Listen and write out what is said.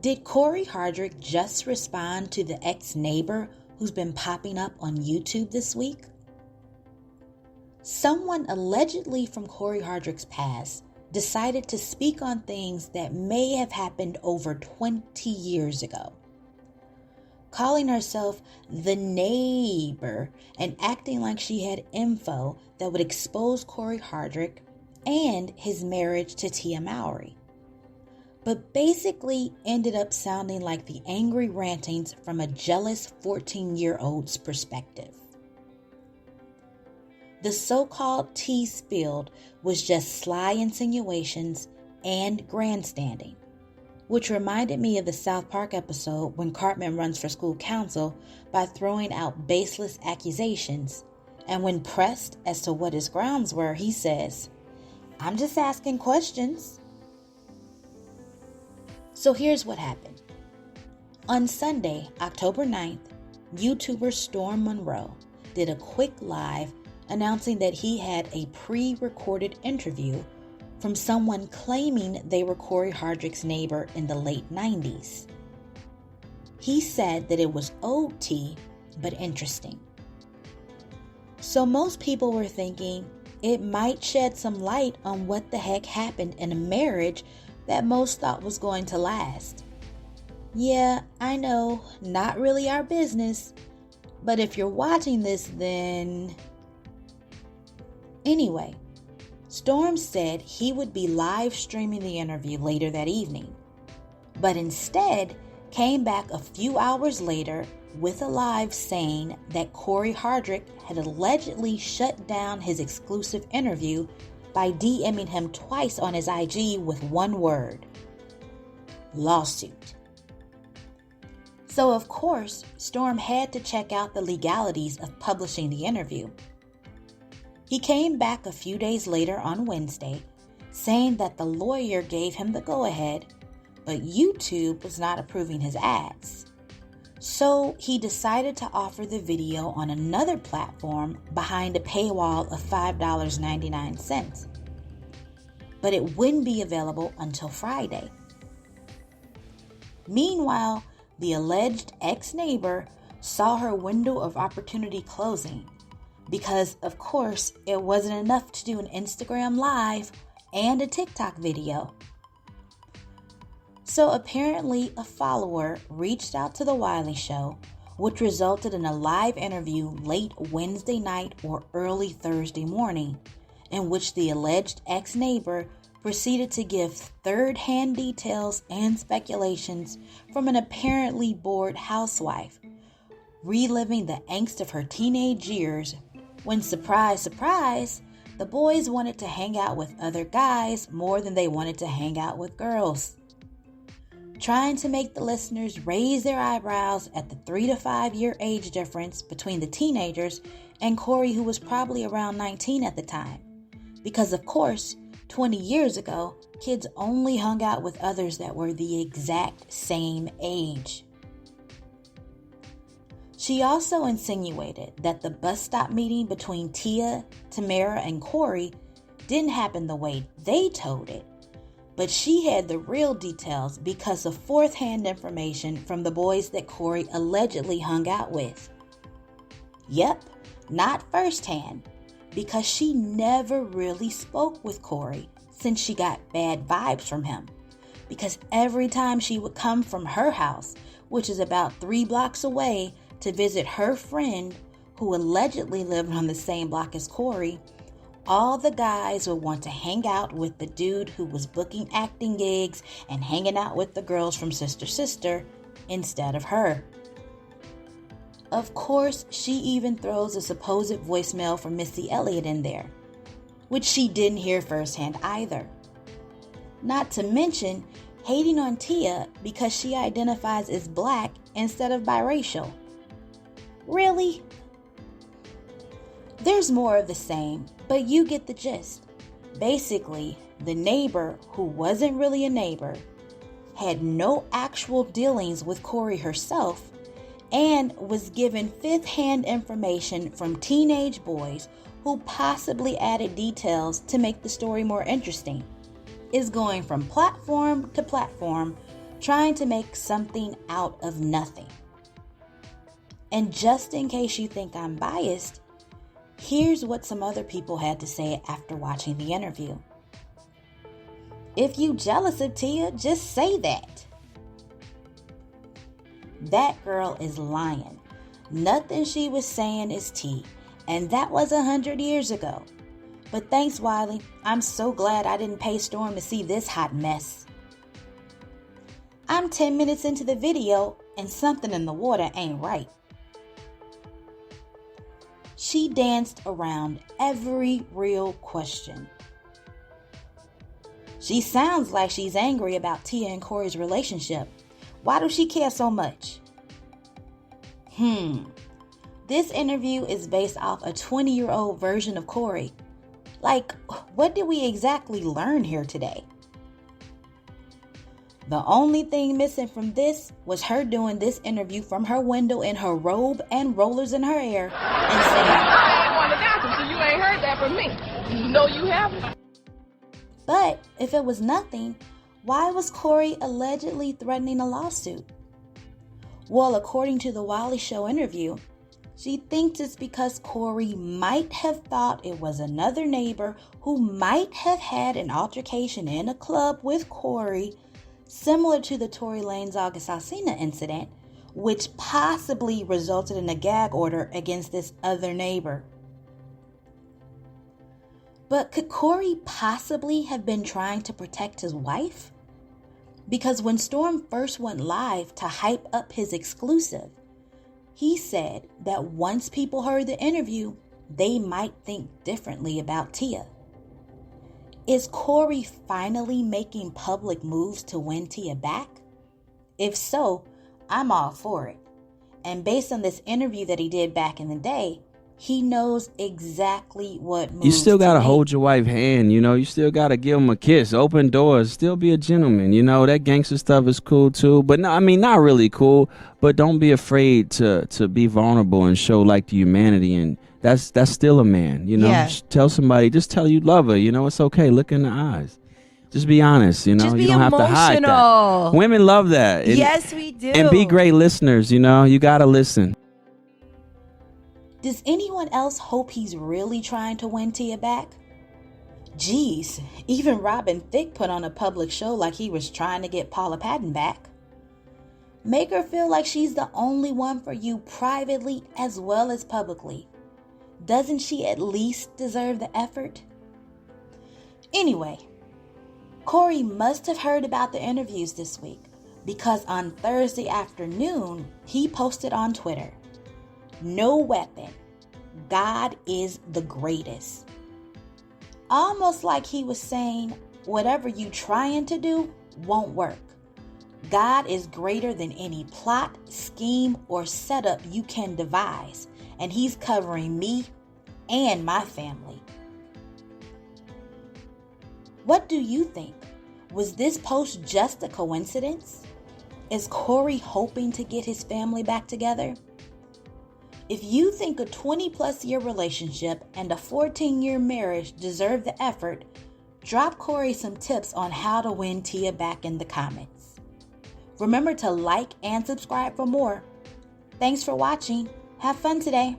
Did Cory Hardrict just respond to the ex-neighbor who's been popping up on YouTube this week? Someone allegedly from Cory Hardrict's past decided to speak on things that may have happened over 20 years ago. Calling herself the neighbor and acting like she had info that would expose Cory Hardrict and his marriage to Tia Mowry. But basically ended up sounding like the angry rantings from a jealous 14-year-old's perspective. The so-called tea spilled was just sly insinuations and grandstanding, which reminded me of the South Park episode when Cartman runs for school council by throwing out baseless accusations, and when pressed as to what his grounds were, he says, "I'm just asking questions." So here's what happened. On Sunday, October 9th, YouTuber Storm Monroe did a quick live announcing that he had a pre-recorded interview from someone claiming they were Cory Hardrict's neighbor in the late 90s. He said that it was old tea, but interesting. So most people were thinking it might shed some light on what the heck happened in a marriage that most thought was going to last. Yeah, I know, not really our business, but if you're watching this, then... Anyway, Storm said he would be live streaming the interview later that evening, but instead came back a few hours later with a live saying that Cory Hardrict had allegedly shut down his exclusive interview by DMing him twice on his IG with one word: lawsuit. So of course, Storm had to check out the legalities of publishing the interview. He came back a few days later on Wednesday, saying that the lawyer gave him the go-ahead, but YouTube was not approving his ads. So he decided to offer the video on another platform behind a paywall of $5.99. But it wouldn't be available until Friday. Meanwhile, the alleged ex-neighbor saw her window of opportunity closing because, of course, it wasn't enough to do an Instagram Live and a TikTok video. So apparently a follower reached out to The Wiley Show, which resulted in a live interview late Wednesday night or early Thursday morning, in which the alleged ex-neighbor proceeded to give third-hand details and speculations from an apparently bored housewife, reliving the angst of her teenage years when, surprise, surprise, the boys wanted to hang out with other guys more than they wanted to hang out with girls. Trying to make the listeners raise their eyebrows at the 3 to 5 year age difference between the teenagers and Cory, who was probably around 19 at the time. Because of course, 20 years ago, kids only hung out with others that were the exact same age. She also insinuated that the bus stop meeting between Tia, Tamara, and Cory didn't happen the way they told it, but she had the real details because of fourth-hand information from the boys that Cory allegedly hung out with. Yep, not first-hand, because she never really spoke with Cory since she got bad vibes from him. Because every time she would come from her house, which is about 3 blocks away, to visit her friend who allegedly lived on the same block as Cory, all the guys would want to hang out with the dude who was booking acting gigs and hanging out with the girls from Sister Sister instead of her. Of course, she even throws a supposed voicemail from Missy Elliott in there, which she didn't hear firsthand either. Not to mention hating on Tia because she identifies as black instead of biracial. Really? There's more of the same, but you get the gist. Basically, the neighbor, who wasn't really a neighbor, had no actual dealings with Cory herself, and was given fifth-hand information from teenage boys who possibly added details to make the story more interesting, is going from platform to platform, trying to make something out of nothing. And just in case you think I'm biased, here's what some other people had to say after watching the interview. If you jealous of Tia, just say that. That girl is lying. Nothing she was saying is tea, and that was 100 years ago. But thanks, Wiley. I'm so glad I didn't pay Storm to see this hot mess. I'm 10 minutes into the video, and something in the water ain't right. She danced around every real question. She sounds like she's angry about Tia and Cory's relationship. Why does she care so much? This interview is based off a 20-year-old version of Cory. Like, what did we exactly learn here today? The only thing missing from this was her doing this interview from her window in her robe and rollers in her hair and saying, I ain't one to gossip, so you ain't heard that from me. No, you haven't. But if it was nothing, why was Cory allegedly threatening a lawsuit? Well, according to the Wiley Show interview, she thinks it's because Cory might have thought it was another neighbor who might have had an altercation in a club with Cory, similar to the Tory Lanez August Alsina incident, which possibly resulted in a gag order against this other neighbor. But could Cory possibly have been trying to protect his wife? Because when Storm first went live to hype up his exclusive, he said that once people heard the interview, they might think differently about Tia. Is Cory finally making public moves to win Tia back? If so, I'm all for it. And based on this interview that he did back in the day, he knows exactly what moves you still got to make. hold your wife's hand, you still got to give him a kiss, open doors, still be a gentleman, that gangster stuff is cool too, but no, I mean, not really cool, but don't be afraid to be vulnerable and show like the humanity, and that's still a man, Yeah. Tell somebody, just tell you love her, it's okay, look in the eyes. Just be honest, Just be you don't have to hide that. emotional. Women love that. Yes, we do. And be great listeners, you got to listen. Does anyone else hope he's really trying to win Tia back? Geez, even Robin Thicke put on a public show like he was trying to get Paula Patton back. Make her feel like she's the only one for you privately as well as publicly. Doesn't she at least deserve the effort? Anyway, Cory must have heard about the interviews this week because on Thursday afternoon, he posted on Twitter, "No weapon. God is the greatest." Almost like he was saying, whatever you trying to do won't work. God is greater than any plot, scheme, or setup you can devise, and he's covering me and my family. What do you think? Was this post just a coincidence? Is Cory hoping to get his family back together? If you think a 20-plus year relationship and a 14-year marriage deserve the effort, drop Cory some tips on how to win Tia back in the comments. Remember to like and subscribe for more. Thanks for watching. Have fun today.